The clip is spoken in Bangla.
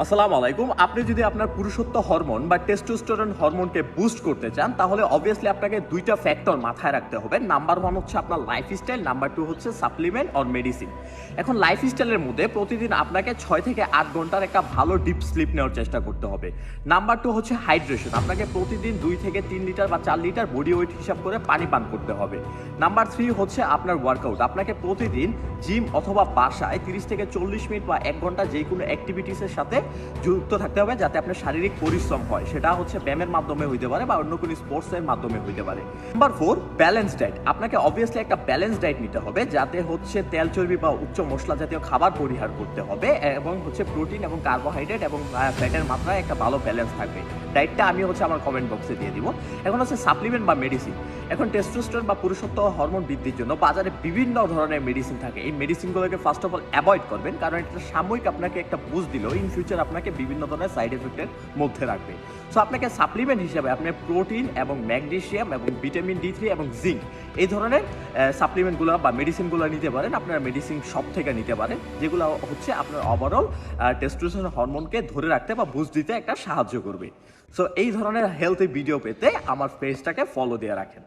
আসসালামু আলাইকুম। আপনি যদি আপনার পুরুষত্ব হরমোন বা টেস্টোস্টেরন হরমোনকে বুস্ট করতে চান, তাহলে অবভিয়াসলি আপনাকে ২ টা ফ্যাক্টর মাথায় রাখতে হবে। নাম্বার 1 হচ্ছে আপনার লাইফস্টাইল, নাম্বার 2 হচ্ছে সাপ্লিমেন্ট অর মেডিসিন। এখন লাইফস্টাইলের মধ্যে প্রতিদিন আপনাকে ৬ থেকে ৮ ঘন্টার একটা ভালো ডিপ স্লিপ নেওয়ার চেষ্টা করতে হবে। নাম্বার 2 হচ্ছে হাইড্রেশন। আপনাকে প্রতিদিন ২ থেকে ৩ লিটার বা ৪ লিটার বডি ওয়েট হিসাব করে পানি পান করতে হবে। নাম্বার 3 হচ্ছে আপনার ওয়ার্কআউট। আপনাকে প্রতিদিন জিম অথবা বাসায় ৩০ থেকে ৪০ মিনিট বা ১ ঘন্টা যেকোনো অ্যাক্টিভিটিসের সাথে যুক্ত থাকতে হবে, যাতে আপনার শারীরিক পরিশ্রম হয়। সেটা হচ্ছে ব্যায়ামের মাধ্যমে হইতে পারে বা অন্য কোনো স্পোর্টসের মাধ্যমে হইতে পারে। Number 4, balance diet. আপনাকে অবভিয়াসলি একটা ব্যালেন্স ডায়েট নিতে হবে, যাতে হচ্ছে তেল চর্বি বা উচ্চ মশলা জাতীয় খাবার পরিহার করতে হবে এবং হচ্ছে প্রোটিন এবং কার্বোহাইড্রেট এবং ফ্যাটের মাত্রায় একটা ভালো ব্যালেন্স থাকবে। ডায়েটটা আমি হচ্ছে আমার কমেন্ট বক্সে দিয়ে দিব। এখন হচ্ছে সাপ্লিমেন্ট বা মেডিসিন। এখন টেস্টোস্টেরন বা পুরুষত্ব হরমোন বৃদ্ধির জন্য বাজারে বিভিন্ন ধরনের মেডিসিন থাকে। এই মেডিসিনগুলোকে ফার্স্ট অফ অল অ্যাভয়েড করবেন, কারণ এটা সাময়িক আপনাকে একটা বুস্ট দিল, ইন ফিউচার আপনাকে বিভিন্ন ধরনের সাইড এফেক্টের মধ্যে রাখবে। সো আপনাকে সাপ্লিমেন্ট হিসেবে আপনি প্রোটিন এবং ম্যাগনেসিয়াম এবং ভিটামিন D3 এবং জিঙ্ক এই ধরনের সাপ্লিমেন্টগুলো বা মেডিসিনগুলো নিতে পারেন। আপনারা মেডিসিন শপ থেকে নিতে পারেন, যেগুলো হচ্ছে আপনার ওভারঅল টেস্টোস্টেরন হরমোনকে ধরে রাখতে বা বুস্ট দিতে একটা সাহায্য করবে। সো এই ধরনের হেলথি ভিডিও পেতে আমার পেজটাকে ফলো দিয়ে রাখেন।